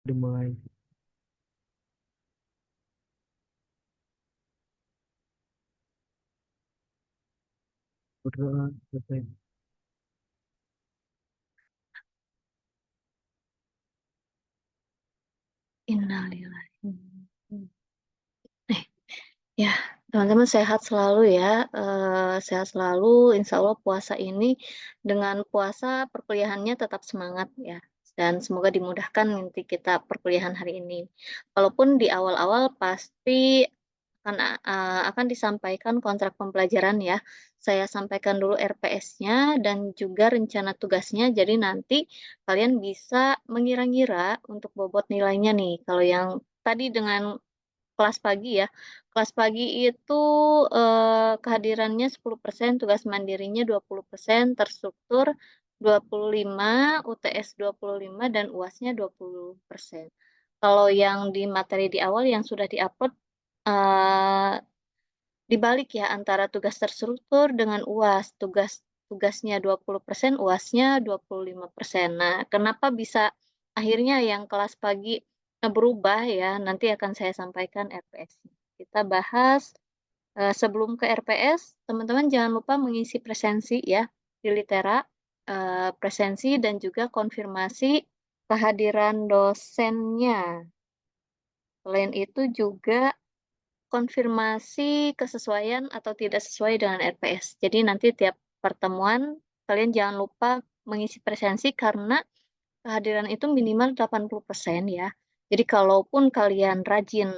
Dimulai. Berdoa selesai. Innalillahi. Eh, ya, teman-teman sehat selalu ya. Sehat selalu. Insya Allah puasa ini dengan puasa perkuliahannya tetap semangat ya. Dan semoga dimudahkan nanti kita perkuliahan hari ini. Walaupun di awal-awal pasti akan disampaikan kontrak pembelajaran ya. Saya sampaikan dulu RPS-nya dan juga rencana tugasnya. Jadi nanti kalian bisa mengira-ngira untuk bobot nilainya nih. Kalau yang tadi dengan kelas pagi ya. Kelas pagi itu kehadirannya 10%, tugas mandirinya 20%, terstruktur 25, UTS 25, dan UAS-nya 20%. Kalau yang di materi di awal yang sudah diupload eh, dibalik ya antara tugas terstruktur dengan UAS. Tugasnya 20%, UAS-nya 25%. Nah, kenapa bisa akhirnya yang kelas pagi berubah ya? Nanti akan saya sampaikan RPS. Kita bahas sebelum ke RPS, teman-teman jangan lupa mengisi presensi ya di Litera, presensi dan juga konfirmasi kehadiran dosennya. Selain itu juga konfirmasi kesesuaian atau tidak sesuai dengan RPS. Jadi nanti tiap pertemuan kalian jangan lupa mengisi presensi karena kehadiran itu minimal 80% ya. Jadi kalaupun kalian rajin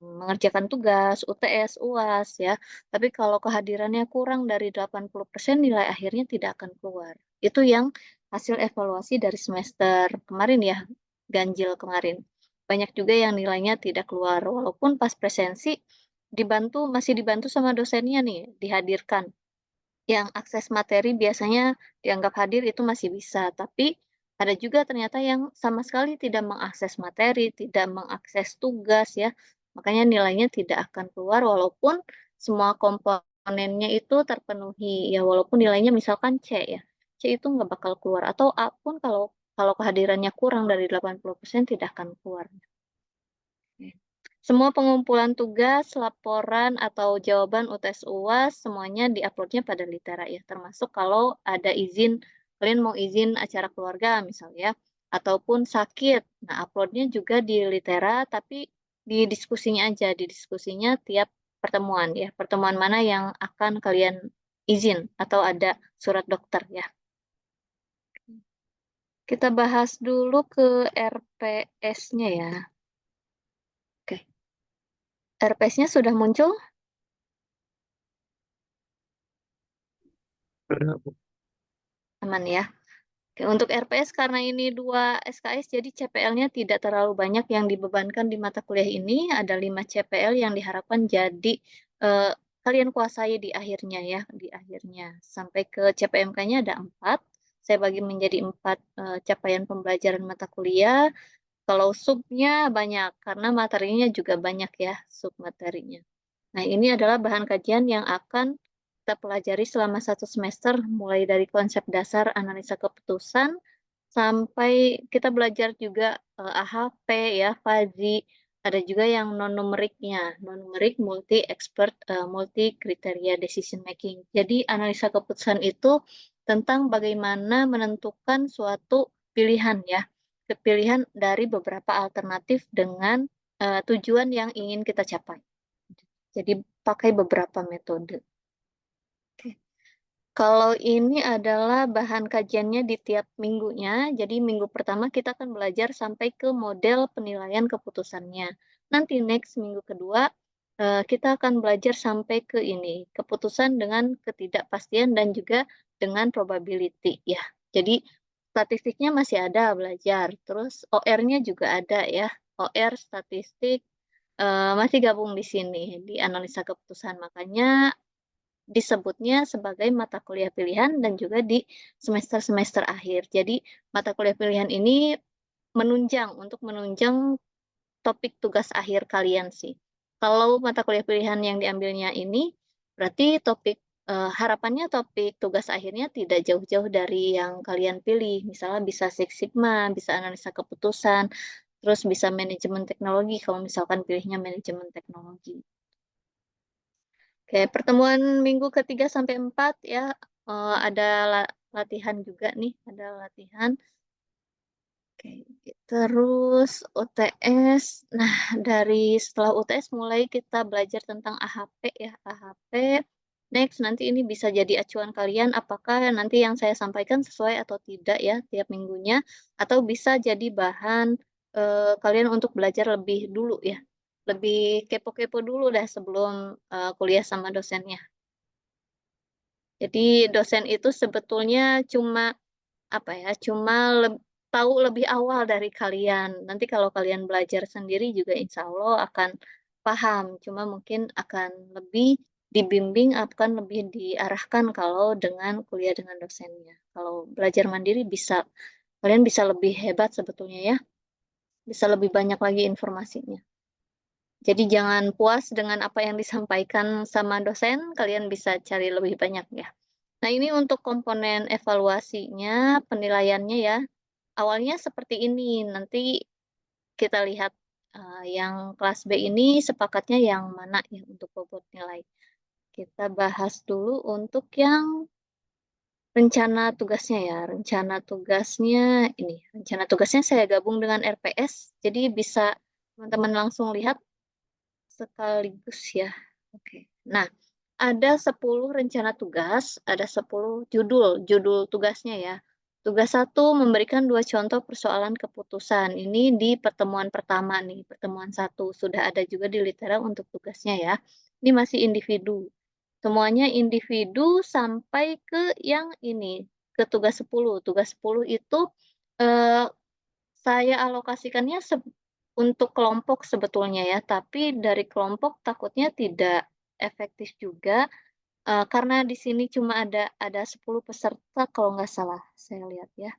mengerjakan tugas, UTS, UAS ya, tapi kalau kehadirannya kurang dari 80%, nilai akhirnya tidak akan keluar. Itu yang hasil evaluasi dari semester kemarin ya, ganjil kemarin. Banyak juga yang nilainya tidak keluar, walaupun pas presensi masih dibantu sama dosennya nih, dihadirkan. Yang akses materi biasanya dianggap hadir itu masih bisa, tapi ada juga ternyata yang sama sekali tidak mengakses materi, tidak mengakses tugas ya, makanya nilainya tidak akan keluar walaupun semua komponennya itu terpenuhi ya, walaupun nilainya misalkan C ya, C itu nggak bakal keluar, atau A pun kalau kalau kehadirannya kurang dari 80% tidak akan keluar. Semua pengumpulan tugas, laporan, atau jawaban UTS UAS semuanya diuploadnya pada Litera ya, termasuk kalau ada izin, kalian mau izin acara keluarga misalnya, ataupun sakit. Nah, uploadnya juga di Litera, tapi di diskusinya aja, di diskusinya tiap pertemuan ya, pertemuan mana yang akan kalian izin atau ada surat dokter ya. Kita bahas dulu ke RPS-nya ya. Oke. RPS-nya sudah muncul? Ada Aman ya. Oke, untuk RPS karena ini 2 SKS jadi CPL-nya tidak terlalu banyak yang dibebankan di mata kuliah ini. Ada 5 CPL yang diharapkan jadi eh, kalian kuasai di akhirnya ya, di akhirnya. Sampai ke CPMK-nya ada 4. Saya bagi menjadi 4 capaian pembelajaran mata kuliah. Kalau subnya banyak karena materinya juga banyak ya, sub materinya. Nah, ini adalah bahan kajian yang akan kita pelajari selama 1 semester, mulai dari konsep dasar analisa keputusan, sampai kita belajar juga AHP, ya, FAZI, ada juga yang non-numeriknya, non-numerik, multi-expert, multi-kriteria decision making. Jadi, analisa keputusan itu tentang bagaimana menentukan suatu pilihan, ya, pilihan dari beberapa alternatif dengan tujuan yang ingin kita capai. Jadi pakai beberapa metode. Oke. Kalau ini adalah bahan kajiannya di tiap minggunya. Jadi minggu pertama kita akan belajar sampai ke model penilaian keputusannya. Nanti next minggu kedua kita akan belajar sampai ke ini, keputusan dengan ketidakpastian dan juga dengan probability ya. Jadi statistiknya masih ada belajar. Terus OR-nya juga ada ya. OR statistik masih gabung di sini di analisa keputusan. Makanya disebutnya sebagai mata kuliah pilihan dan juga di semester-semester akhir. Jadi mata kuliah pilihan ini untuk menunjang topik tugas akhir kalian sih. Kalau mata kuliah pilihan yang diambilnya ini berarti harapannya topik tugas akhirnya tidak jauh-jauh dari yang kalian pilih. Misalnya bisa Six Sigma, bisa analisa keputusan, terus bisa manajemen teknologi kalau misalkan pilihnya manajemen teknologi. Oke, pertemuan minggu ketiga sampai 4 ya, ada latihan juga nih, ada latihan. Oke, terus UTS. Nah, dari setelah UTS mulai kita belajar tentang AHP ya, AHP. Next, nanti ini bisa jadi acuan kalian apakah nanti yang saya sampaikan sesuai atau tidak ya tiap minggunya, atau bisa jadi bahan kalian untuk belajar lebih dulu ya. Lebih kepo-kepo dulu dah sebelum kuliah sama dosennya. Jadi dosen itu sebetulnya cuma apa ya, cuma tahu lebih awal dari kalian. Nanti kalau kalian belajar sendiri juga insya Allah akan paham, cuma mungkin akan lebih dibimbing, akan lebih diarahkan kalau dengan kuliah dengan dosennya. Kalau belajar mandiri bisa, kalian bisa lebih hebat sebetulnya ya, bisa lebih banyak lagi informasinya. Jadi jangan puas dengan apa yang disampaikan sama dosen, kalian bisa cari lebih banyak ya. Nah, ini untuk komponen evaluasinya, penilaiannya ya. Awalnya seperti ini, nanti kita lihat, yang kelas B ini sepakatnya yang mana ya untuk bobot nilai. Kita bahas dulu untuk yang rencana tugasnya ya. Rencana tugasnya ini, rencana tugasnya saya gabung dengan RPS, jadi bisa teman-teman langsung lihat sekaligus ya. Oke. Nah, ada 10 rencana tugas, ada 10 judul tugasnya ya. Tugas satu memberikan 2 contoh persoalan keputusan. Ini di pertemuan pertama nih, pertemuan satu. Sudah ada juga di litera untuk tugasnya ya. Ini masih individu. Semuanya individu sampai ke yang ini, ke tugas 10. Tugas 10 itu eh, saya alokasikannya untuk kelompok sebetulnya ya, tapi dari kelompok takutnya tidak efektif juga, karena di sini cuma ada 10 peserta kalau nggak salah, saya lihat ya.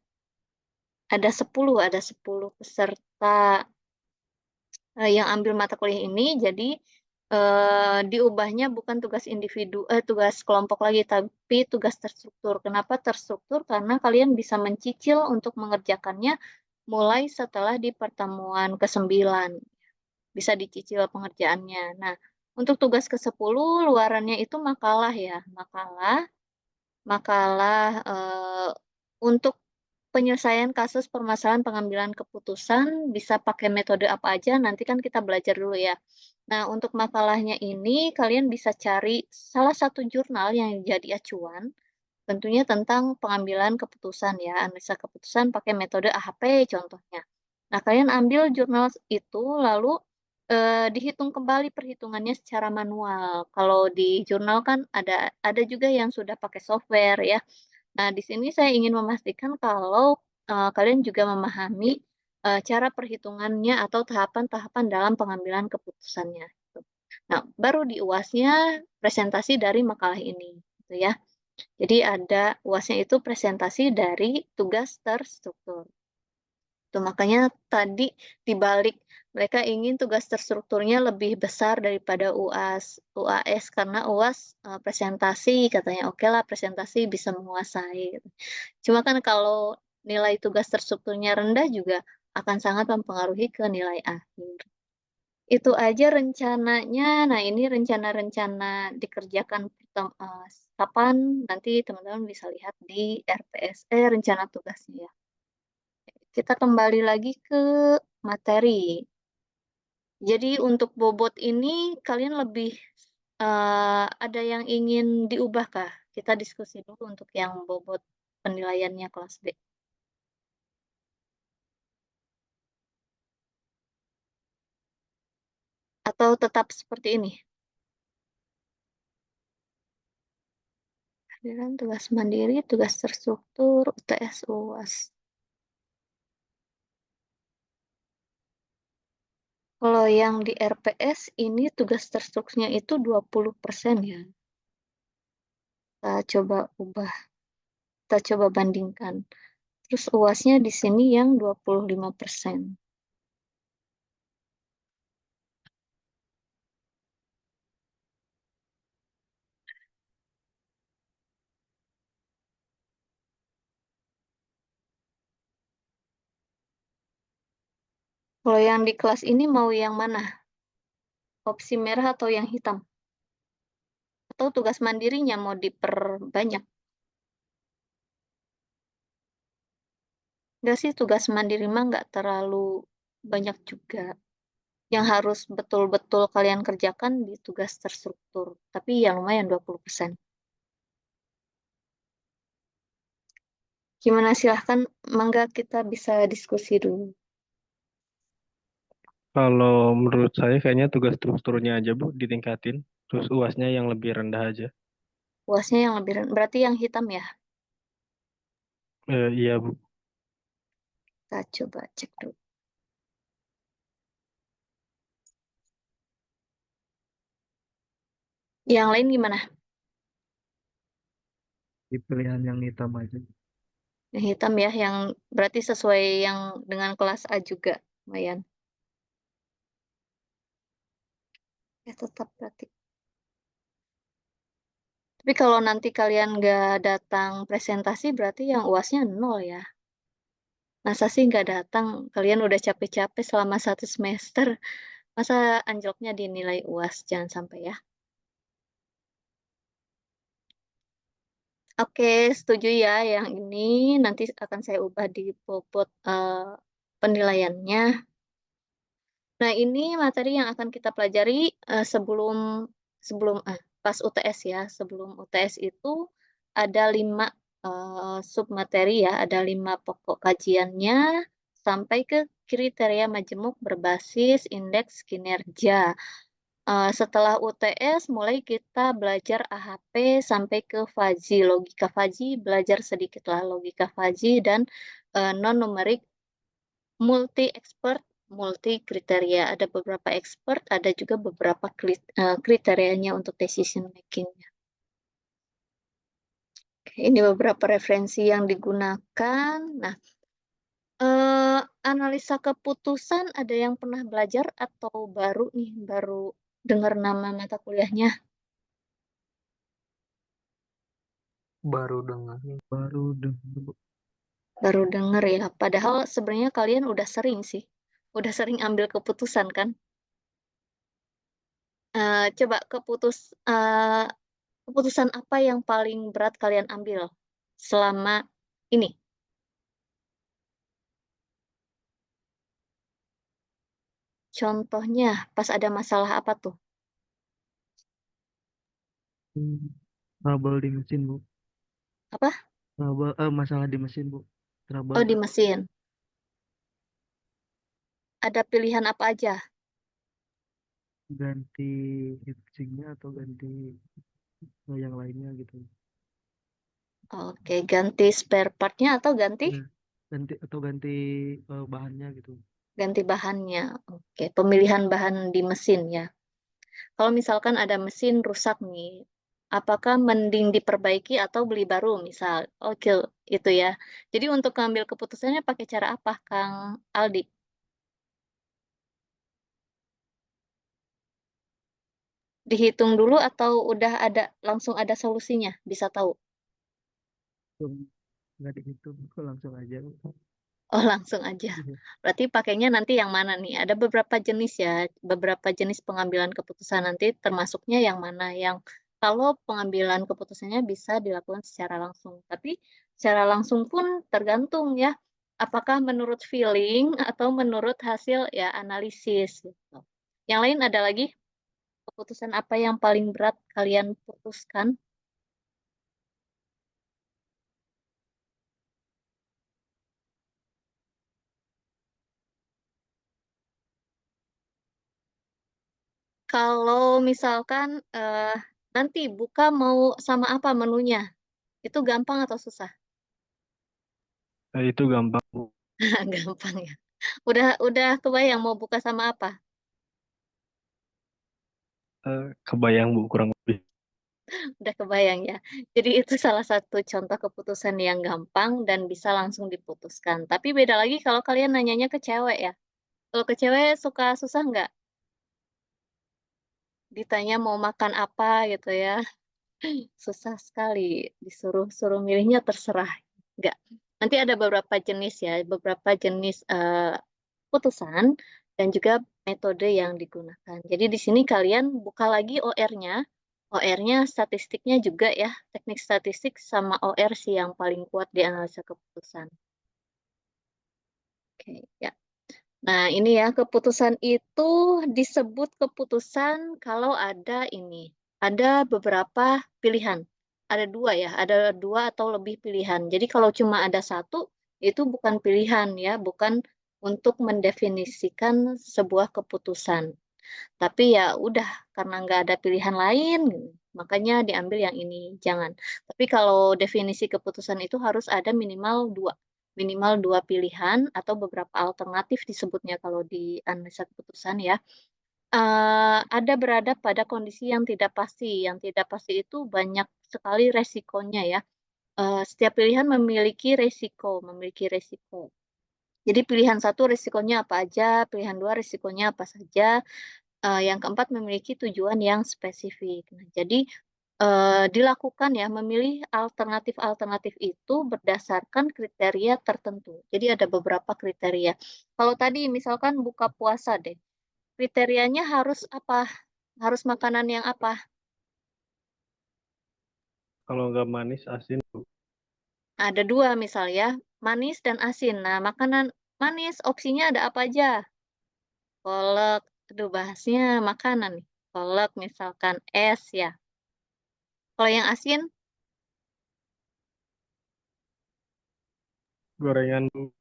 Ada 10 peserta, yang ambil mata kuliah ini, jadi, diubahnya bukan tugas kelompok lagi, tapi tugas terstruktur. Kenapa terstruktur? Karena kalian bisa mencicil untuk mengerjakannya mulai setelah di pertemuan ke-9, bisa dicicil pengerjaannya. Nah, untuk tugas ke-10 luarannya itu makalah ya, makalah makalah, untuk penyelesaian kasus permasalahan pengambilan keputusan bisa pakai metode apa aja, nanti kan kita belajar dulu ya. Nah, untuk makalahnya ini kalian bisa cari salah satu jurnal yang jadi acuan, tentunya tentang pengambilan keputusan ya, analisa keputusan pakai metode AHP contohnya. Nah, kalian ambil jurnal itu lalu, dihitung kembali perhitungannya secara manual. Kalau di jurnal kan ada juga yang sudah pakai software ya. Nah, di sini saya ingin memastikan kalau, kalian juga memahami, cara perhitungannya atau tahapan-tahapan dalam pengambilan keputusannya, gitu. Nah, baru di UAS-nya presentasi dari makalah ini, gitu ya. Jadi ada UAS-nya itu presentasi dari tugas terstruktur. Tuh, makanya tadi dibalik mereka ingin tugas terstrukturnya lebih besar daripada UAS karena UAS, presentasi katanya, "Oke lah presentasi bisa menguasai," gitu. Cuma kan kalau nilai tugas terstrukturnya rendah juga akan sangat mempengaruhi ke nilai akhir. Itu aja rencananya. Nah, ini rencana-rencana dikerjakan kapan, nanti teman-teman bisa lihat di RPSE rencana tugasnya ya. Kita kembali lagi ke materi. Jadi untuk bobot ini kalian lebih, ada yang ingin diubahkah? Kita diskusi dulu untuk yang bobot penilaiannya kelas B. Atau tetap seperti ini? Kehadiran tugas mandiri, tugas terstruktur, UTS, UAS. Kalau yang di RPS ini tugas terstrukturnya itu 20% ya. Kita coba ubah, kita coba bandingkan. Terus UASnya di sini yang 25%. Kalau yang di kelas ini mau yang mana? Opsi merah atau yang hitam? Atau tugas mandirinya mau diperbanyak? Enggak sih, tugas mandiri mah nggak terlalu banyak juga. Yang harus betul-betul kalian kerjakan di tugas terstruktur. Tapi ya lumayan 20%. Gimana, silahkan, mangga kita bisa diskusi dulu. Kalau menurut saya kayaknya tugas strukturnya aja Bu ditingkatin, terus UASnya yang lebih rendah aja. UASnya yang lebih berarti yang hitam ya. Iya Bu. Kita coba cek dulu. Yang lain gimana? Di pilihan yang hitam aja. Yang hitam ya, yang berarti sesuai yang dengan kelas A juga. Lumayan. Ya tetap berarti. Tapi kalau nanti kalian nggak datang presentasi, berarti yang UASnya nol ya. Masa sih nggak datang? Kalian udah capek-capek selama 1 semester. Masa anjloknya dinilai UAS? Jangan sampai ya. Oke, setuju ya yang ini. Nanti akan saya ubah di bobot penilaiannya. Nah, ini materi yang akan kita pelajari sebelum sebelum pas UTS ya. Sebelum UTS itu ada 5 submateri ya, ada 5 pokok kajiannya sampai ke kriteria majemuk berbasis indeks kinerja. Setelah UTS, mulai kita belajar AHP sampai ke Faji. Logika Faji, belajar sedikit lah logika Faji dan non-numerik multi expert, multi kriteria. Ada beberapa expert, ada juga beberapa kriterianya untuk decision making. Oke, ini beberapa referensi yang digunakan. Nah, analisa keputusan ada yang pernah belajar atau baru nih, baru dengar nama mata kuliahnya? Baru dengar. Baru dengar Bu. Baru denger ya. Padahal sebenarnya kalian udah sering sih. Udah sering ambil keputusan kan? Coba keputusan apa yang paling berat kalian ambil selama ini? Contohnya pas ada masalah apa tuh? Hmm, Trouble di mesin Bu. Apa? Masalah di mesin Bu. Oh, Trouble di mesin. Ada pilihan apa aja? ganti heatsinknya atau ganti yang lainnya gitu. Oke, ganti spare partnya atau ganti Ya, ganti bahannya gitu. ganti bahannya. Oke, pemilihan bahan di mesin ya. Kalau misalkan ada mesin rusak nih, apakah mending diperbaiki atau beli baru misal? Oke, itu ya. Jadi untuk mengambil keputusannya pakai cara apa, Kang Aldi? Dihitung dulu atau udah ada langsung ada solusinya? Bisa tahu? Langsung nggak dihitung, kok langsung aja. Oh, langsung aja. Iya. Berarti pakainya nanti yang mana nih? Ada beberapa jenis ya, beberapa jenis pengambilan keputusan nanti termasuknya yang mana yang kalau pengambilan keputusannya bisa dilakukan secara langsung. Tapi secara langsung pun tergantung ya, apakah menurut feeling atau menurut hasil ya analisis gitu. Yang lain ada lagi keputusan apa yang paling berat kalian putuskan? Kalau misalkan nanti buka mau sama apa menunya? Itu gampang atau susah? Itu gampang Bu. Gampang ya. Udah kebayang mau buka sama apa? Kebayang Bu kurang lebih. Udah kebayang ya. Jadi itu salah satu contoh keputusan yang gampang dan bisa langsung diputuskan. Tapi beda lagi kalau kalian nanyanya ke cewek ya. Kalau ke cewek suka susah nggak? Ditanya mau makan apa gitu ya. Susah sekali. Disuruh milihnya terserah. Nggak. Nanti ada beberapa jenis ya. Beberapa jenis keputusan dan juga metode yang digunakan. Jadi di sini kalian buka lagi OR-nya. OR-nya statistiknya juga ya, teknik statistik sama OR sih yang paling kuat di analisa keputusan. Oke, ya. Nah, ini ya, keputusan itu disebut keputusan kalau ada ini, ada beberapa pilihan. Ada dua ya, ada dua atau lebih pilihan. Jadi kalau cuma ada satu, itu bukan pilihan ya, bukan untuk mendefinisikan sebuah keputusan. Tapi ya udah, karena nggak ada pilihan lain, makanya diambil yang ini, jangan. Tapi kalau definisi keputusan itu harus ada minimal dua pilihan atau beberapa alternatif disebutnya kalau di analisa keputusan ya. Ada berada pada kondisi yang tidak pasti. Yang tidak pasti itu banyak sekali resikonya ya. Setiap pilihan memiliki resiko. Jadi pilihan satu resikonya apa aja, pilihan dua resikonya apa saja, yang keempat memiliki tujuan yang spesifik. Nah, jadi, dilakukan ya, memilih alternatif-alternatif itu berdasarkan kriteria tertentu. Jadi ada beberapa kriteria. Kalau tadi misalkan buka puasa deh, kriterianya harus apa? Harus makanan yang apa? Kalau nggak manis, asin, Bu. Ada 2 misal ya, manis dan asin. Nah, makanan manis opsinya ada apa aja? Kolak, aduh bahasnya makanan nih, kolak misalkan, es ya. Kalau yang asin, Gorengan, Bu.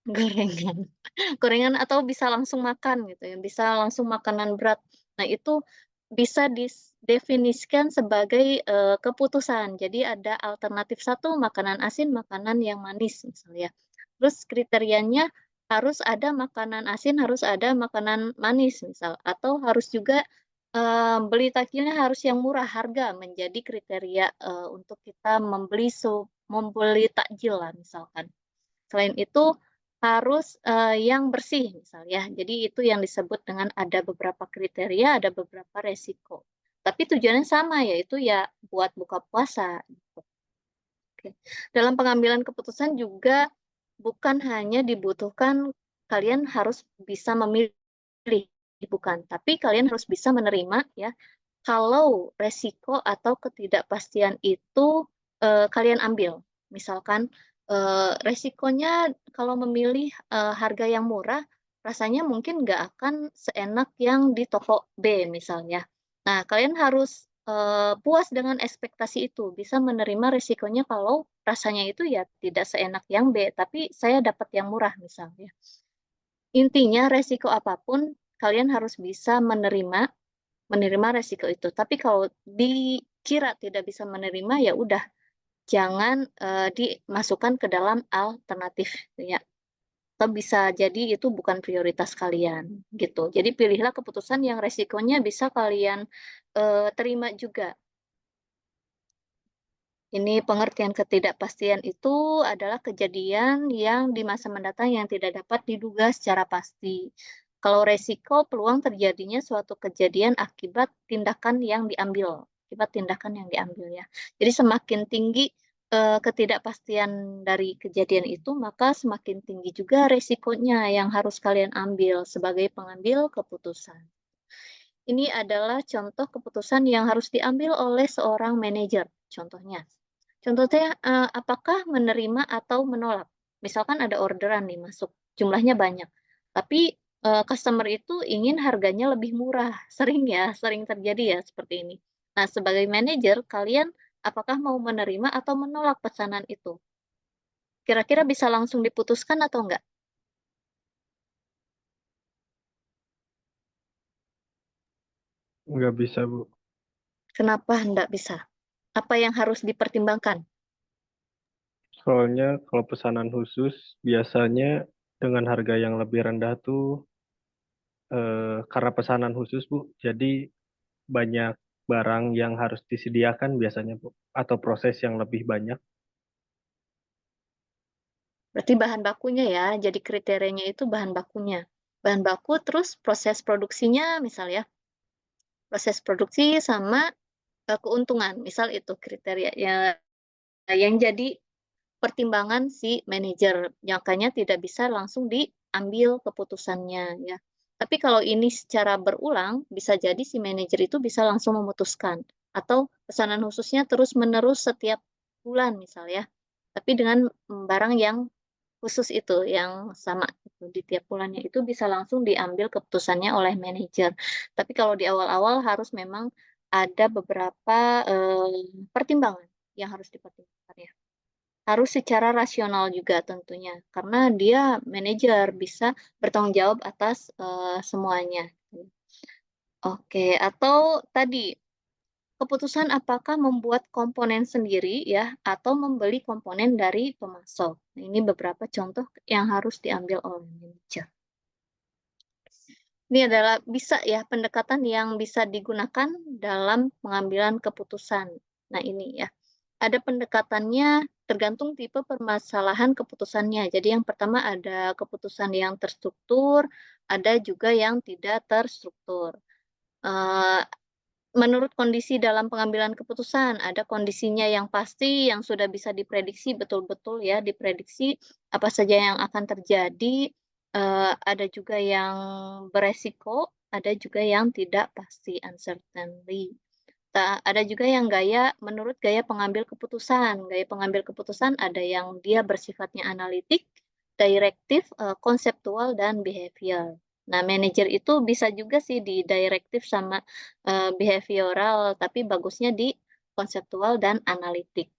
gorengan. Gorengan atau bisa langsung makan gitu ya, bisa langsung makanan berat. Nah, itu bisa didefinisikan sebagai, keputusan. Jadi ada alternatif satu makanan asin, makanan yang manis misalnya. Terus kriterianya harus ada makanan asin, harus ada makanan manis misal, atau harus juga, beli takjilnya harus yang murah, harga menjadi kriteria, untuk kita membeli takjil lah misalkan. Selain itu harus, yang bersih misal ya. Jadi itu yang disebut dengan ada beberapa kriteria, ada beberapa resiko. Tapi tujuannya sama, yaitu ya buat buka puasa gitu. Oke. Dalam pengambilan keputusan juga bukan hanya dibutuhkan kalian harus bisa memilih, bukan, tapi kalian harus bisa menerima ya, kalau resiko atau ketidakpastian itu, kalian ambil. Misalkan, resikonya kalau memilih, harga yang murah, rasanya mungkin nggak akan seenak yang di toko B misalnya. Nah, kalian harus, puas dengan ekspektasi itu, bisa menerima resikonya kalau rasanya itu ya tidak seenak yang B, tapi saya dapat yang murah misalnya. Intinya resiko apapun kalian harus bisa menerima resiko itu. Tapi kalau dikira tidak bisa menerima, ya udah jangan, dimasukkan ke dalam alternatif ya, atau bisa jadi itu bukan prioritas kalian, gitu. Jadi pilihlah keputusan yang resikonya bisa kalian, terima juga. Ini pengertian ketidakpastian itu adalah kejadian yang di masa mendatang yang tidak dapat diduga secara pasti. Kalau resiko, peluang terjadinya suatu kejadian akibat tindakan yang diambil ya. Jadi semakin tinggi ketidakpastian dari kejadian itu, maka semakin tinggi juga resikonya yang harus kalian ambil sebagai pengambil keputusan. Ini adalah contoh keputusan yang harus diambil oleh seorang manajer, contohnya. Contohnya, apakah menerima atau menolak? Misalkan ada orderan nih masuk, jumlahnya banyak, tapi, customer itu ingin harganya lebih murah, sering ya, sering terjadi ya seperti ini. Nah, sebagai manajer, kalian apakah mau menerima atau menolak pesanan itu? Kira-kira bisa langsung diputuskan atau enggak? Nggak bisa, Bu. Kenapa enggak bisa? Apa yang harus dipertimbangkan? Soalnya kalau pesanan khusus, biasanya dengan harga yang lebih rendah tuh, karena pesanan khusus, Bu, jadi banyak barang yang harus disediakan biasanya, Bu, atau proses yang lebih banyak. Berarti bahan bakunya ya, jadi kriterianya itu bahan bakunya. Bahan baku terus proses produksinya misal ya, proses produksi sama, keuntungan, misal itu kriterianya yang jadi pertimbangan si manajer, makanya tidak bisa langsung ambil keputusannya ya. Tapi kalau ini secara berulang, bisa jadi si manajer itu bisa langsung memutuskan, atau pesanan khususnya terus-menerus setiap bulan misal ya, tapi dengan, barang yang khusus itu, yang sama itu, di tiap bulannya itu bisa langsung diambil keputusannya oleh manajer. Tapi kalau di awal-awal harus memang ada beberapa, pertimbangan yang harus dipertimbangkan ya. Harus secara rasional juga tentunya, karena dia manajer, bisa bertanggung jawab atas, semuanya. Oke, atau tadi, keputusan apakah membuat komponen sendiri ya, atau membeli komponen dari pemasok. Nah, ini beberapa contoh yang harus diambil oleh manajer. Ini adalah bisa ya pendekatan yang bisa digunakan dalam pengambilan keputusan. Nah, ini ya. Ada pendekatannya tergantung tipe permasalahan keputusannya. Jadi yang pertama ada keputusan yang terstruktur, ada juga yang tidak terstruktur. Eee, Menurut kondisi dalam pengambilan keputusan, ada kondisinya yang pasti, yang sudah bisa diprediksi betul-betul ya, diprediksi apa saja yang akan terjadi, ada juga yang beresiko, ada juga yang tidak pasti, uncertainly. Ada juga yang menurut gaya pengambil keputusan. Gaya pengambil keputusan ada yang dia bersifatnya analitik, direktif, konseptual, dan behavior. Nah, manajer itu bisa juga sih di direktif sama, behavioral, tapi bagusnya di konseptual dan analitik.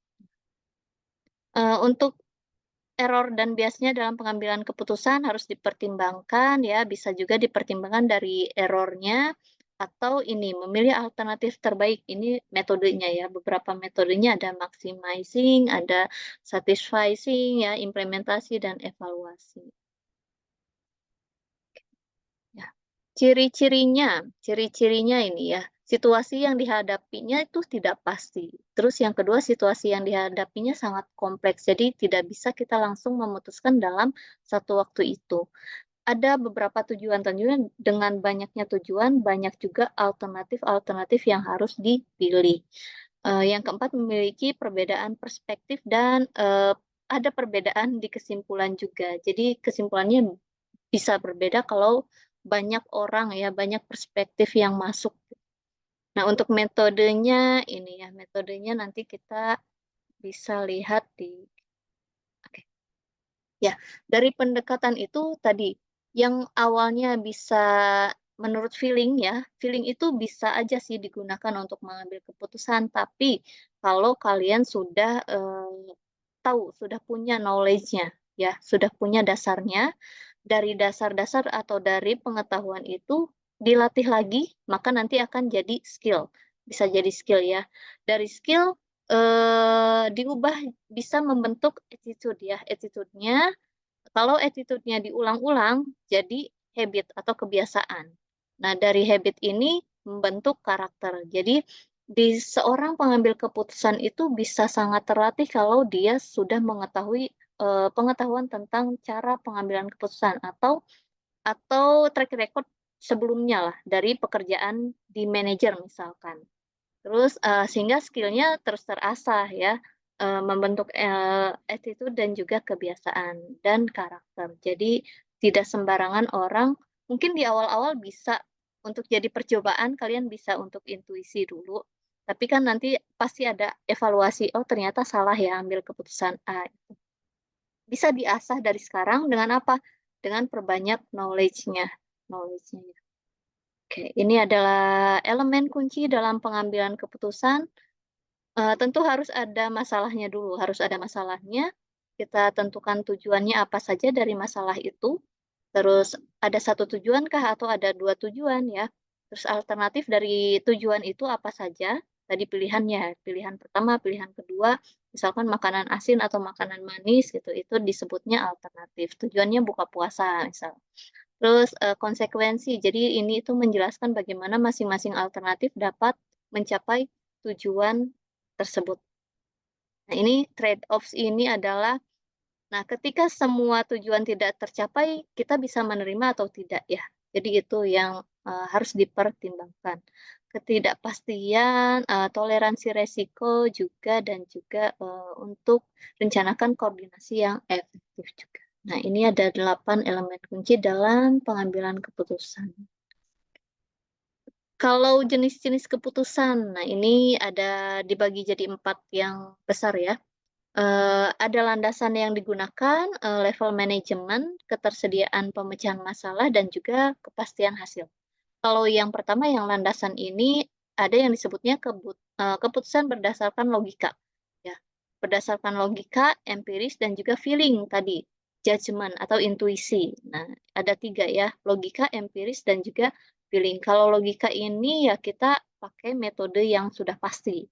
Untuk error dan biasnya dalam pengambilan keputusan harus dipertimbangkan ya, bisa juga dipertimbangkan dari errornya atau ini, memilih alternatif terbaik. Ini metodenya ya, beberapa metodenya ada maximizing, ada satisficing ya, implementasi dan evaluasi. Ya. Ciri-cirinya ini ya, situasi yang dihadapinya itu tidak pasti. Terus yang kedua, situasi yang dihadapinya sangat kompleks, jadi tidak bisa kita langsung memutuskan dalam satu waktu itu. Ada beberapa tujuan-tujuan, dengan banyaknya tujuan, banyak juga alternatif-alternatif yang harus dipilih. Yang keempat, memiliki perbedaan perspektif dan, ada perbedaan di kesimpulan juga. Jadi kesimpulannya bisa berbeda kalau banyak orang ya, banyak perspektif yang masuk. Nah, untuk metodenya ini ya, metodenya nanti kita bisa lihat di oke. Ya, dari pendekatan itu tadi, yang awalnya bisa menurut feeling ya, feeling itu bisa aja sih digunakan untuk mengambil keputusan, tapi kalau kalian sudah, tahu, sudah punya knowledge-nya ya, sudah punya dasarnya, dari dasar-dasar atau dari pengetahuan itu dilatih lagi, maka nanti akan jadi skill, bisa jadi skill ya. Dari skill, diubah bisa membentuk attitude ya, attitude-nya kalau attitude-nya diulang-ulang, jadi habit atau kebiasaan. Nah, dari habit ini membentuk karakter. Jadi, di seorang pengambil keputusan itu bisa sangat terlatih kalau dia sudah mengetahui, pengetahuan tentang cara pengambilan keputusan atau track record sebelumnya lah, dari pekerjaan di manajer misalkan. Terus, sehingga skill-nya terus terasah ya, membentuk, attitude dan juga kebiasaan dan karakter. Jadi tidak sembarangan orang mungkin di awal-awal bisa untuk jadi percobaan kalian bisa untuk intuisi dulu, tapi kan nanti pasti ada evaluasi, "Oh ternyata salah ya ambil keputusan A." Bisa diasah dari sekarang dengan apa? Dengan perbanyak knowledge-nya ya. Oke, ini adalah elemen kunci dalam pengambilan keputusan. Tentu harus ada masalahnya dulu, harus ada masalahnya, kita tentukan tujuannya apa saja dari masalah itu, terus ada satu tujuankah atau ada 2 tujuan ya, terus alternatif dari tujuan itu apa saja, tadi pilihannya, pilihan pertama, pilihan kedua, misalkan makanan asin atau makanan manis gitu, itu disebutnya alternatif, tujuannya buka puasa misal. Terus, konsekuensi, jadi ini itu menjelaskan bagaimana masing-masing alternatif dapat mencapai tujuan tersebut. Nah, ini trade-offs ini adalah nah, ketika semua tujuan tidak tercapai, kita bisa menerima atau tidak ya. Jadi itu yang, harus dipertimbangkan. Ketidakpastian, toleransi resiko juga dan juga, untuk rencanakan koordinasi yang efektif juga. Nah, ini ada 8 elemen kunci dalam pengambilan keputusan. Kalau jenis-jenis keputusan, nah ini ada dibagi jadi 4 yang besar ya. Ada landasan yang digunakan, level manajemen, ketersediaan pemecahan masalah, dan juga kepastian hasil. Kalau yang pertama yang landasan ini ada yang disebutnya keputusan berdasarkan logika, ya. Berdasarkan logika, empiris, dan juga feeling tadi, judgement atau intuisi. Nah, ada 3 ya, logika, empiris, dan juga feeling. Kalau logika ini ya kita pakai metode yang sudah pasti.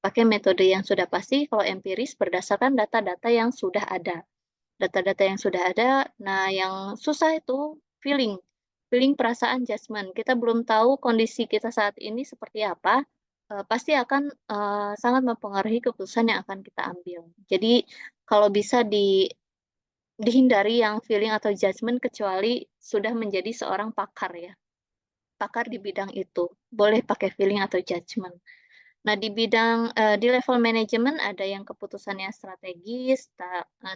Pakai metode yang sudah pasti, kalau empiris berdasarkan data-data yang sudah ada. Data-data yang sudah ada, nah yang susah itu feeling. Feeling, perasaan, judgement. Kita belum tahu kondisi kita saat ini seperti apa, pasti akan, sangat mempengaruhi keputusan yang akan kita ambil. Jadi kalau bisa dihindari yang feeling atau judgement kecuali sudah menjadi seorang pakar ya, pakar di bidang itu. Boleh pakai feeling atau judgement. Nah, di level manajemen ada yang keputusannya strategis,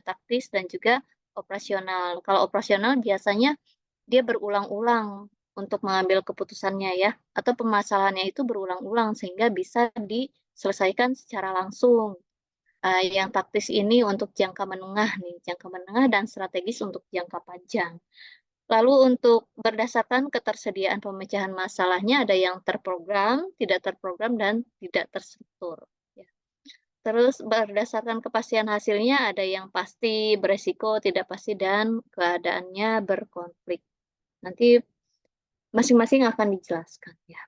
taktis, dan juga operasional. Kalau operasional biasanya dia berulang-ulang untuk mengambil keputusannya ya, atau permasalahannya itu berulang-ulang sehingga bisa diselesaikan secara langsung. Yang taktis ini untuk jangka menengah nih, jangka menengah, dan strategis untuk jangka panjang. Lalu untuk berdasarkan ketersediaan pemecahan masalahnya ada yang terprogram, tidak terprogram, dan tidak terstruktur. Ya. Terus berdasarkan kepastian hasilnya ada yang pasti, beresiko, tidak pasti, dan keadaannya berkonflik. Nanti masing-masing akan dijelaskan ya.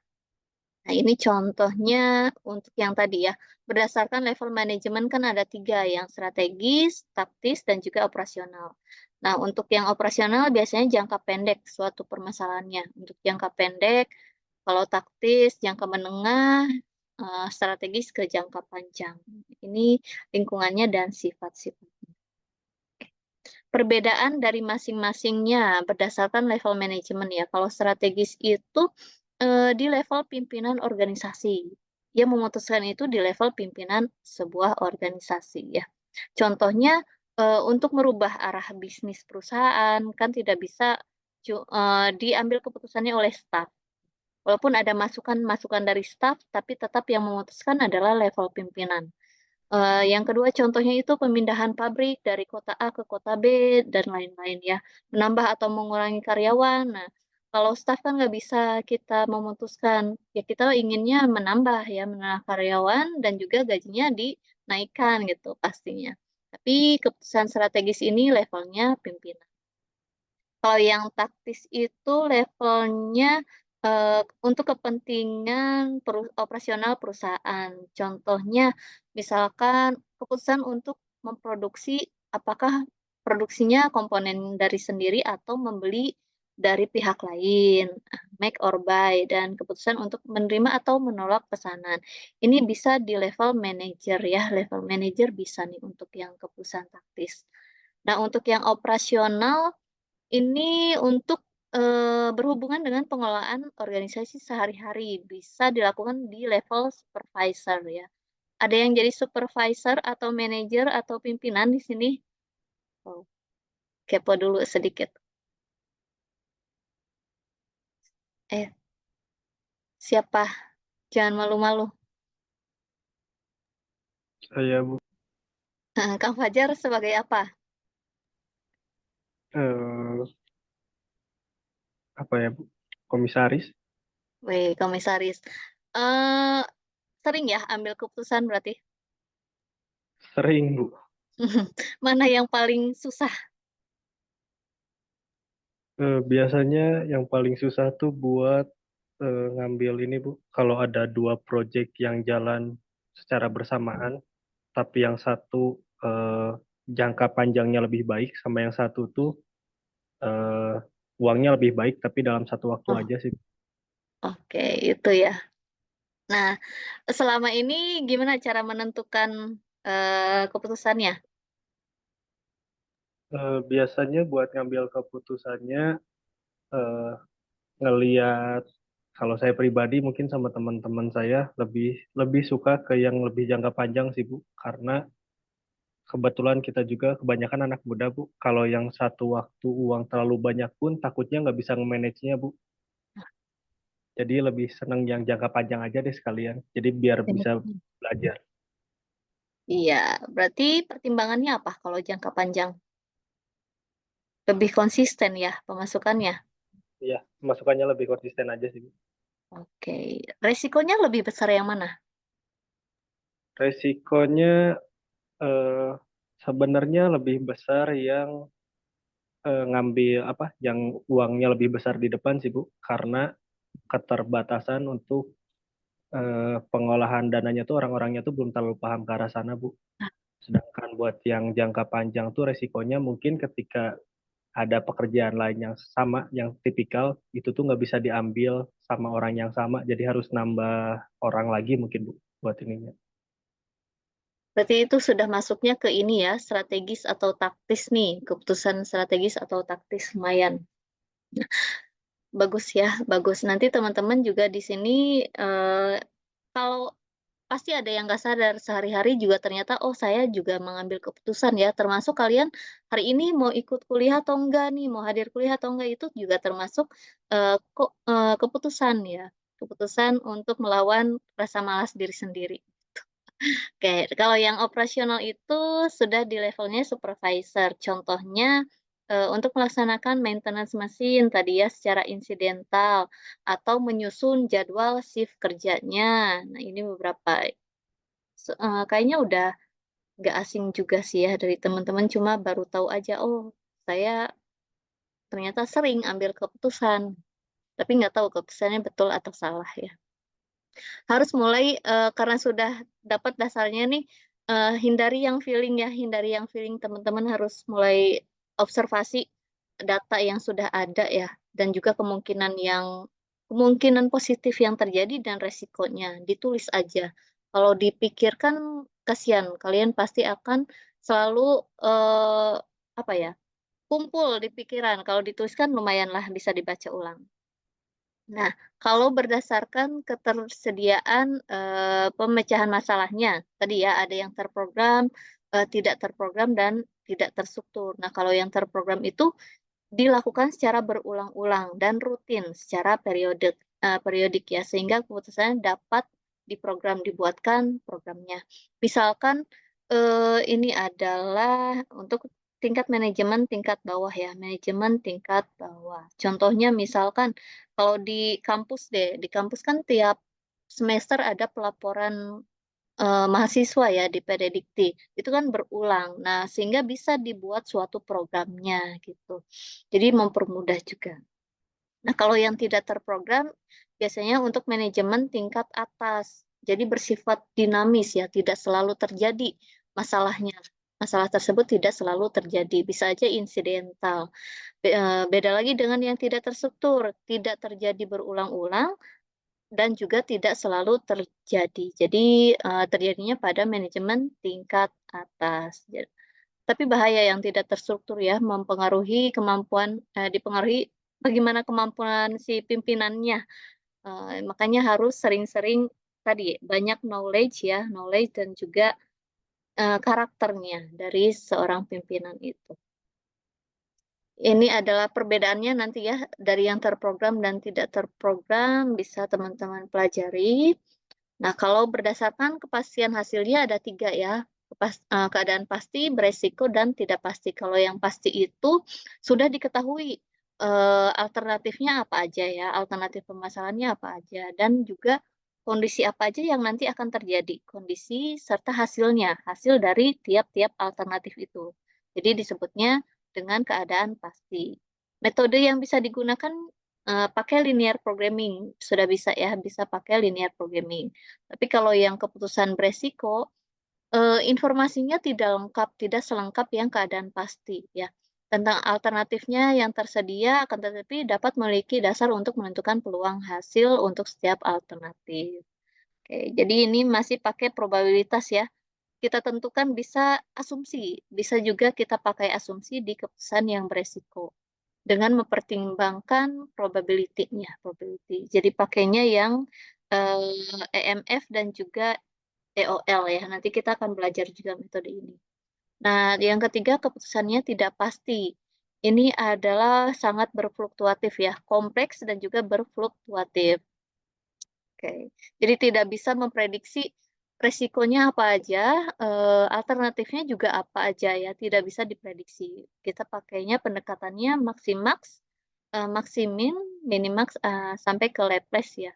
Nah, ini contohnya untuk yang tadi ya. Berdasarkan level manajemen kan ada 3, yang strategis, taktis, dan juga operasional. Nah, untuk yang operasional biasanya jangka pendek suatu permasalahannya. Untuk jangka pendek, kalau taktis, jangka menengah, strategis ke jangka panjang. Ini lingkungannya dan sifat-sifatnya. Perbedaan dari masing-masingnya berdasarkan level manajemen ya. Kalau strategis itu di level pimpinan organisasi. Dia memutuskan itu di level pimpinan sebuah organisasi ya. Contohnya untuk merubah arah bisnis perusahaan kan tidak bisa diambil keputusannya oleh staf. Walaupun ada masukan-masukan dari staf, tapi tetap yang memutuskan adalah level pimpinan. Yang kedua contohnya itu pemindahan pabrik dari kota A ke kota B dan lain-lain ya, menambah atau mengurangi karyawan. Nah, kalau staf kan nggak bisa kita memutuskan, ya kita inginnya menambah ya, menambah karyawan dan juga gajinya dinaikkan gitu pastinya. Tapi keputusan strategis ini levelnya pimpinan. Kalau yang taktis itu levelnya, untuk kepentingan operasional perusahaan. Contohnya, misalkan keputusan untuk memproduksi apakah produksinya komponen dari sendiri atau membeli dari pihak lain, make or buy, dan keputusan untuk menerima atau menolak pesanan. Ini bisa di level manajer ya, level manajer bisa nih untuk yang keputusan taktis. Nah, untuk yang operasional ini untuk, berhubungan dengan pengelolaan organisasi sehari-hari, bisa dilakukan di level supervisor ya. Ada yang jadi supervisor atau manajer atau pimpinan di sini? Oh, kepo dulu sedikit. Eh, siapa? Jangan malu-malu. Saya Bu, Kang Fajar sebagai apa? eh, apa ya Bu? Komisaris? Wih, komisaris. Eee, Sering ya ambil keputusan berarti? Sering Bu. Mana yang paling susah? Biasanya yang paling susah tuh buat ngambil ini Bu. Kalau ada dua project yang jalan secara bersamaan, tapi yang satu jangka panjangnya lebih baik, sama yang satu tuh eh, uangnya lebih baik, tapi dalam satu waktu Oh, aja sih. oke, itu ya. Nah, selama ini gimana cara menentukan, keputusannya? Biasanya buat ngambil keputusannya eh, ngeliat, kalau saya pribadi mungkin sama teman-teman saya lebih lebih suka ke yang lebih jangka panjang sih Bu, karena kebetulan kita juga kebanyakan anak muda, Bu. Kalau yang satu waktu uang terlalu banyak pun takutnya nggak bisa nge-manage-nya, Bu. Jadi lebih seneng yang jangka panjang aja deh sekalian. Jadi biar bisa Benar. belajar. Iya, berarti pertimbangannya apa kalau jangka panjang? Lebih konsisten ya pemasukannya. Iya, masukannya lebih konsisten aja sih, Bu. Oke, resikonya lebih besar yang mana? Resikonya eh, sebenarnya lebih besar yang ngambil apa, yang uangnya lebih besar di depan sih, Bu. Karena keterbatasan untuk pengolahan dananya tuh orang-orangnya tuh belum terlalu paham ke arah sana, Bu. Sedangkan buat yang jangka panjang tuh resikonya mungkin ketika ada pekerjaan lain yang sama, yang tipikal, itu tuh nggak bisa diambil sama orang yang sama, jadi harus nambah orang lagi mungkin, Bu, buat ininya. Berarti itu sudah masuknya ke ini ya, strategis atau taktis nih, keputusan strategis atau taktis lumayan. Bagus ya, bagus. Nanti teman-teman juga di sini kalau pasti ada yang nggak sadar sehari-hari juga ternyata oh saya juga mengambil keputusan ya, termasuk kalian hari ini mau ikut kuliah atau enggak nih, mau hadir kuliah atau enggak itu juga termasuk keputusan ya, keputusan untuk melawan rasa malas diri sendiri. Oke, kalau yang operasional itu sudah di levelnya supervisor. Contohnya, untuk melaksanakan maintenance mesin tadi ya secara insidental atau menyusun jadwal shift kerjanya. Nah, ini beberapa kayaknya udah nggak asing juga sih ya dari teman-teman, cuma baru tahu aja, oh saya ternyata sering ambil keputusan, tapi nggak tahu keputusannya betul atau salah ya. Harus mulai, karena sudah dapat dasarnya nih, hindari yang feeling ya, hindari yang feeling. Teman-teman harus mulai observasi data yang sudah ada ya, dan juga kemungkinan positif yang terjadi dan resikonya, ditulis aja. Kalau dipikirkan kasihan, kalian pasti akan selalu, apa ya, kumpul di pikiran, kalau dituliskan lumayanlah bisa dibaca ulang. Nah, kalau berdasarkan ketersediaan, pemecahan masalahnya, tadi ya ada yang terprogram, tidak terprogram, dan tidak terstruktur. Nah, kalau yang terprogram itu dilakukan secara berulang-ulang dan rutin secara periodik ya, sehingga keputusannya dapat dibuatkan programnya. Misalkan, ini adalah untuk tingkat manajemen tingkat bawah ya, manajemen tingkat bawah. Contohnya misalkan kalau di kampus deh, di kampus kan tiap semester ada pelaporan mahasiswa ya di PDDikti, itu kan berulang. Nah, sehingga bisa dibuat suatu programnya gitu. Jadi mempermudah juga. Nah, kalau yang tidak terprogram biasanya untuk manajemen tingkat atas. Jadi bersifat dinamis ya, tidak selalu terjadi masalahnya. Masalah tersebut tidak selalu terjadi, bisa aja insidental. Beda lagi dengan yang tidak terstruktur, tidak terjadi berulang-ulang dan juga tidak selalu terjadi. Jadi, terjadinya pada manajemen tingkat atas. Tapi bahaya yang tidak terstruktur ya, dipengaruhi bagaimana kemampuan si pimpinannya. Makanya harus sering-sering tadi, banyak knowledge dan juga, karakternya dari seorang pimpinan itu. Ini adalah perbedaannya nanti ya, dari yang terprogram dan tidak terprogram bisa teman-teman pelajari. Nah, kalau berdasarkan kepastian hasilnya ada 3 ya, keadaan pasti, beresiko, dan tidak pasti. Kalau yang pasti itu sudah diketahui, alternatifnya apa aja ya, alternatif permasalahannya apa aja, dan juga kondisi apa aja yang nanti akan terjadi, kondisi serta hasilnya, hasil dari tiap-tiap alternatif itu. Jadi disebutnya dengan keadaan pasti. Metode yang bisa digunakan, pakai linear programming, sudah bisa ya, bisa pakai linear programming. Tapi kalau yang keputusan beresiko, informasinya tidak lengkap, tidak selengkap yang keadaan pasti ya. Tentang alternatifnya yang tersedia, akan tetapi dapat memiliki dasar untuk menentukan peluang hasil untuk setiap alternatif. Oke, jadi ini masih pakai probabilitas ya. Kita tentukan bisa asumsi, bisa juga kita pakai asumsi di keputusan yang beresiko dengan mempertimbangkan probability. Jadi pakainya yang EMF dan juga EOL ya. Nanti kita akan belajar juga metode ini. Nah, yang ketiga keputusannya tidak pasti. Ini adalah sangat berfluktuatif ya, kompleks dan juga berfluktuatif. Oke, jadi tidak bisa memprediksi resikonya apa aja, alternatifnya juga apa aja ya, tidak bisa diprediksi. Kita pakainya pendekatannya maksimaks, maksimin, minimaks, sampai ke Laplace ya,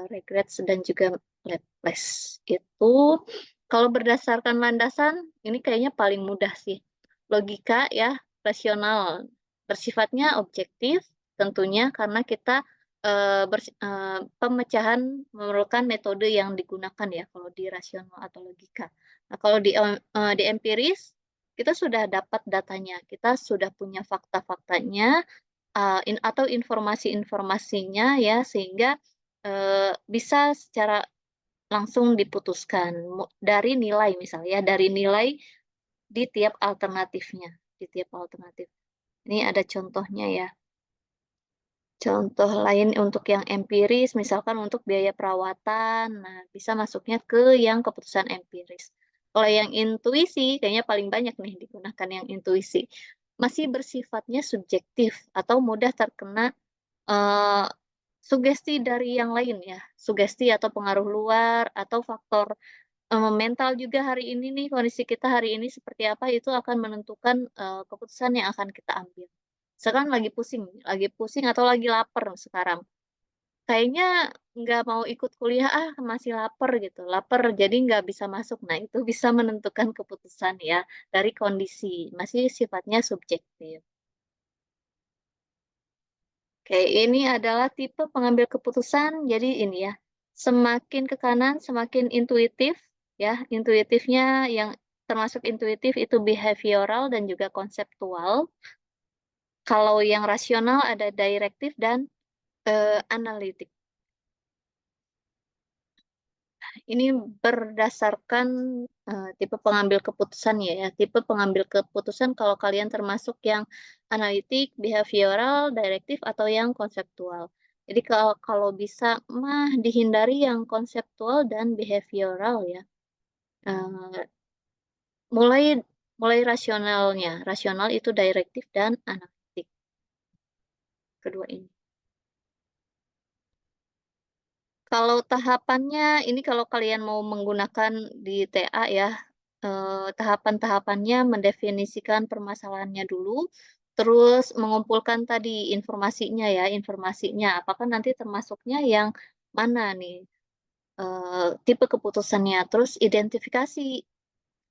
regrets dan juga Laplace. Itu kalau berdasarkan landasan, ini kayaknya paling mudah sih. Logika ya, rasional, bersifatnya objektif tentunya karena kita pemecahan memerlukan metode yang digunakan ya kalau di rasional atau logika. Nah, kalau di empiris kita sudah dapat datanya, kita sudah punya fakta-faktanya atau informasi-informasinya ya sehingga bisa secara langsung diputuskan dari nilai misalnya dari nilai di tiap alternatifnya, di tiap alternatif. Ini ada contohnya ya. Contoh lain untuk yang empiris, misalkan untuk biaya perawatan, nah bisa masuknya ke yang keputusan empiris. Kalau yang intuisi, kayaknya paling banyak nih digunakan yang intuisi. Masih bersifatnya subjektif atau mudah terkena uh, sugesti dari yang lain ya. Sugesti atau pengaruh luar atau faktor mental juga hari ini nih, kondisi kita hari ini seperti apa, itu akan menentukan, keputusan yang akan kita ambil. Misalkan lagi pusing atau lagi lapar sekarang, kayaknya nggak mau ikut kuliah, masih lapar gitu, lapar jadi nggak bisa masuk. Nah, itu bisa menentukan keputusan ya, dari kondisi, masih sifatnya subjektif. Oke, ini adalah tipe pengambil keputusan. Jadi ini ya, semakin ke kanan semakin intuitif ya. Intuitifnya yang termasuk intuitif itu behavioral dan juga konseptual. Kalau yang rasional ada direktif dan analitik. Ini berdasarkan tipe pengambil keputusan ya. Tipe pengambil keputusan kalau kalian termasuk yang analitik, behavioral, direktif, atau yang konseptual. Jadi kalau bisa mah dihindari yang konseptual dan behavioral ya. Eh, mulai mulai rasionalnya. Rasional itu direktif dan analitik. Kedua ini. Kalau tahapannya, ini kalau kalian mau menggunakan di TA ya, tahapan-tahapannya mendefinisikan permasalahannya dulu, terus mengumpulkan tadi informasinya ya, informasinya. Apakah nanti termasuknya yang mana nih, tipe keputusannya, terus identifikasi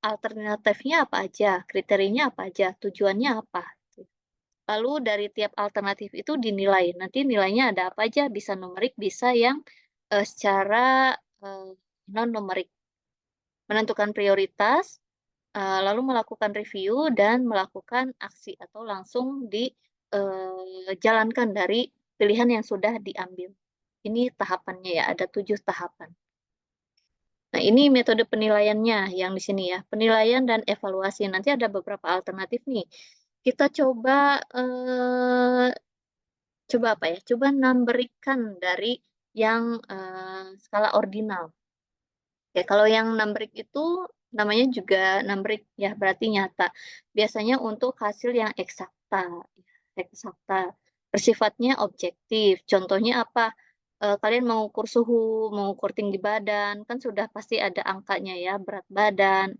alternatifnya apa aja, kriterianya apa aja, tujuannya apa. Lalu dari tiap alternatif itu dinilai. Nanti nilainya ada apa aja, bisa numerik, bisa yang secara non-numerik. Menentukan prioritas, lalu melakukan review dan melakukan aksi atau langsung dijalankan dari pilihan yang sudah diambil. Ini tahapannya ya, ada 7 tahapan. Nah, ini metode penilaiannya yang di sini ya, penilaian dan evaluasi. Nanti ada beberapa alternatif nih. Kita coba apa ya? Coba numberikan dari yang skala ordinal. Ya, kalau yang numbrik itu namanya juga numbrik ya, berarti nyata. Biasanya untuk hasil yang eksakta, bersifatnya objektif. Contohnya apa? Kalian mengukur suhu, mengukur tinggi badan, kan sudah pasti ada angkanya ya, berat badan,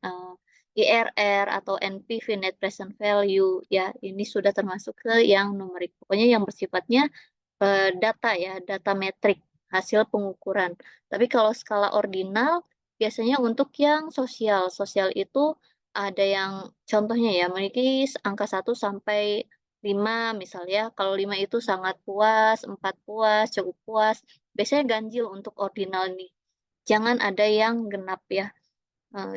IRR atau NPV, net present value, ya ini sudah termasuk ke yang numerik. Pokoknya yang bersifatnya data ya, data metrik, hasil pengukuran. Tapi kalau skala ordinal, biasanya untuk yang sosial. Sosial itu ada yang contohnya ya, memiliki angka 1 sampai 5 misalnya. Kalau 5 itu sangat puas, 4 puas, cukup puas. Biasanya ganjil untuk ordinal nih. Jangan ada yang genap ya.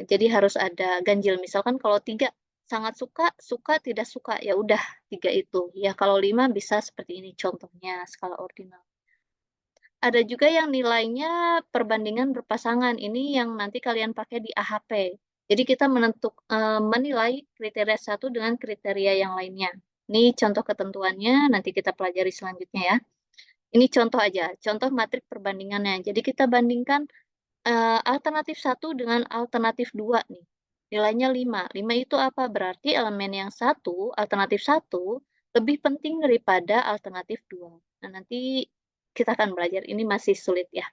Jadi harus ada ganjil. Misalkan kalau 3 sangat suka, suka, tidak suka, ya udah 3 itu. Ya kalau 5 bisa seperti ini contohnya skala ordinal. Ada juga yang nilainya perbandingan berpasangan. Ini yang nanti kalian pakai di AHP. Jadi kita menilai kriteria satu dengan kriteria yang lainnya. Ini contoh ketentuannya, nanti kita pelajari selanjutnya ya. Ini contoh aja, contoh matrik perbandingannya. Jadi kita bandingkan alternatif 1 dengan alternatif 2 nih. Nilainya 5. 5 itu apa? Berarti elemen yang satu, alternatif 1, lebih penting daripada alternatif 2. Nah, nanti kita akan belajar. Ini masih sulit ya.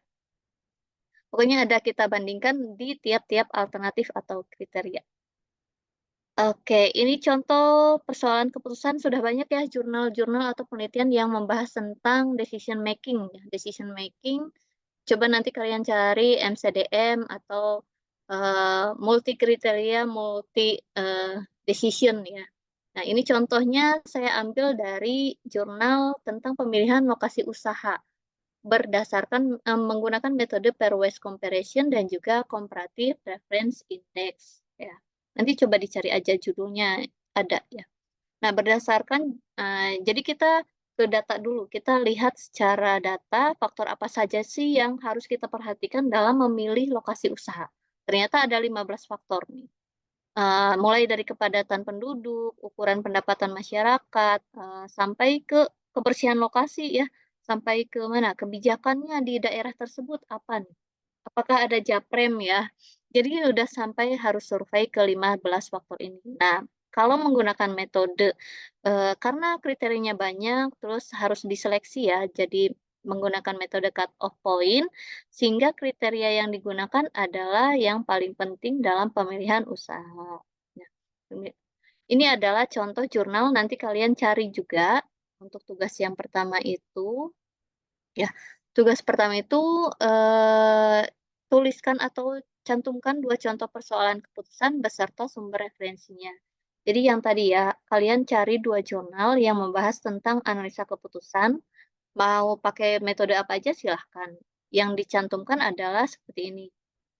Pokoknya ada kita bandingkan di tiap-tiap alternatif atau kriteria. Oke, ini contoh persoalan keputusan sudah banyak ya jurnal-jurnal atau penelitian yang membahas tentang decision making. Ya. Decision making, coba nanti kalian cari MCDM atau multi kriteria, multi decision ya. Nah, ini contohnya saya ambil dari jurnal tentang pemilihan lokasi usaha berdasarkan menggunakan metode pairwise comparison dan juga comparative reference index ya. Nanti coba dicari aja judulnya ada ya. Nah, berdasarkan jadi kita ke data dulu. Kita lihat secara data faktor apa saja sih yang harus kita perhatikan dalam memilih lokasi usaha. Ternyata ada 15 faktor nih. Mulai dari kepadatan penduduk, ukuran pendapatan masyarakat, sampai ke kebersihan lokasi ya, sampai ke mana, kebijakannya di daerah tersebut apa nih? Apakah ada JAPREM ya? Jadi udah sampai harus survei ke 15 faktor ini. Nah, kalau menggunakan metode, karena kriterianya banyak, terus harus diseleksi ya, jadi menggunakan metode cut off point, sehingga kriteria yang digunakan adalah yang paling penting dalam pemilihan usaha. Nah, ini adalah contoh jurnal, nanti kalian cari juga untuk tugas yang pertama itu, ya, tugas pertama itu tuliskan atau cantumkan 2 contoh persoalan keputusan beserta sumber referensinya. Jadi yang tadi ya, kalian cari 2 jurnal yang membahas tentang analisa keputusan, mau pakai metode apa aja silahkan. Yang dicantumkan adalah seperti ini.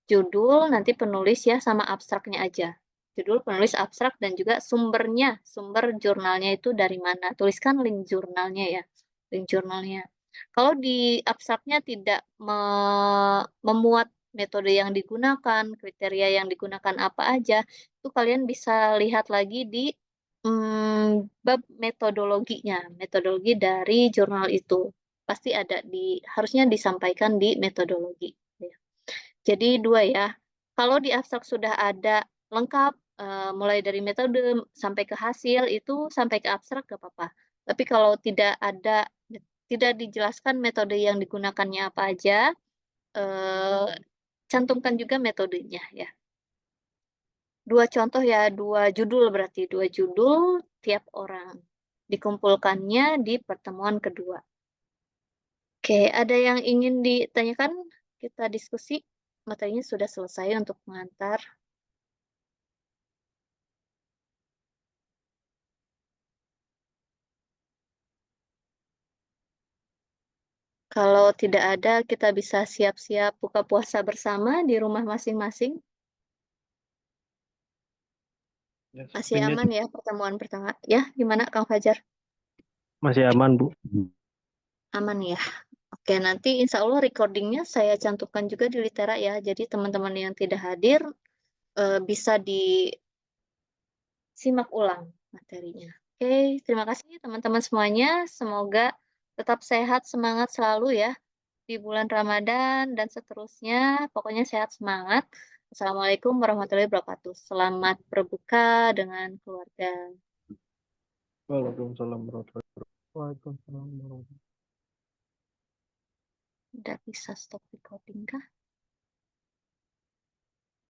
Judul, nanti penulis ya sama abstraknya aja. Judul, penulis, abstrak, dan juga sumbernya, sumber jurnalnya itu dari mana. Tuliskan link jurnalnya ya, link jurnalnya. Kalau di abstraknya tidak memuat metode yang digunakan, kriteria yang digunakan apa aja, itu kalian bisa lihat lagi di bab metodologinya, metodologi dari jurnal itu. Pasti ada harusnya disampaikan di metodologi. Ya. Jadi 2 ya. Kalau di abstrak sudah ada lengkap, mulai dari metode sampai ke hasil, itu sampai ke abstrak nggak apa-apa. Tapi kalau tidak ada, tidak dijelaskan metode yang digunakannya apa aja, eee, cantumkan juga metodenya ya. 2 contoh ya, 2 judul berarti, 2 judul tiap orang. Dikumpulkannya di pertemuan kedua. Oke, ada yang ingin ditanyakan? Kita diskusi. Materinya sudah selesai untuk pengantar. Kalau tidak ada, kita bisa siap-siap buka puasa bersama di rumah masing-masing. Ya, Masih sepertinya aman ya pertemuan pertama. Ya, gimana Kang Fajar? masih aman, Bu. Aman ya. Oke, nanti insya Allah recordingnya saya cantumkan juga di Litera ya. Jadi teman-teman yang tidak hadir bisa disimak ulang materinya. Oke, terima kasih teman-teman semuanya. Semoga tetap sehat, semangat selalu ya di bulan Ramadan dan seterusnya. Pokoknya sehat semangat. Assalamualaikum warahmatullahi wabarakatuh. Selamat berbuka dengan keluarga. Waalaikumsalam warahmatullahi wabarakatuh. Waalaikumsalam warahmatullahi wabarakatuh. Udah bisa stop recording kah?